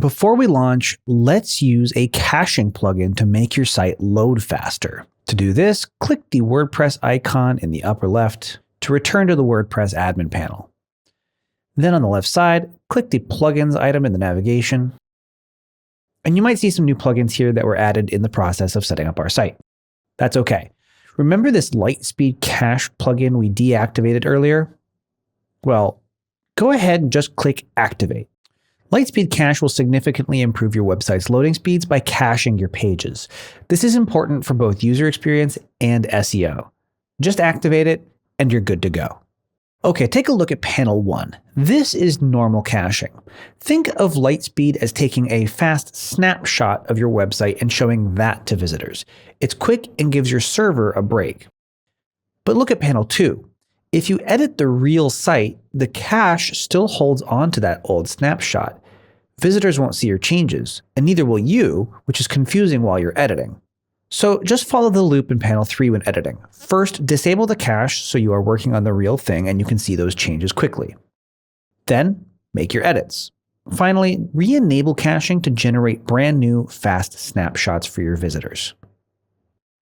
Before we launch, let's use a caching plugin to make your site load faster. To do this, click the WordPress icon in the upper left to return to the WordPress admin panel. Then on the left side, click the Plugins item in the navigation. And you might see some new plugins here that were added in the process of setting up our site. That's okay. Remember this Lightspeed Cache plugin we deactivated earlier? Well, go ahead and just click Activate. Lightspeed Cache will significantly improve your website's loading speeds by caching your pages. This is important for both user experience and SEO. Just activate it and you're good to go. Okay, take a look at panel 1. This is normal caching. Think of Lightspeed as taking a fast snapshot of your website and showing that to visitors. It's quick and gives your server a break. But look at panel 2. If you edit the real site, the cache still holds on to that old snapshot. Visitors won't see your changes, and neither will you, which is confusing while you're editing. So just follow the loop in panel 3 when editing. First, disable the cache so you are working on the real thing and you can see those changes quickly. Then, make your edits. Finally, re-enable caching to generate brand new, fast snapshots for your visitors.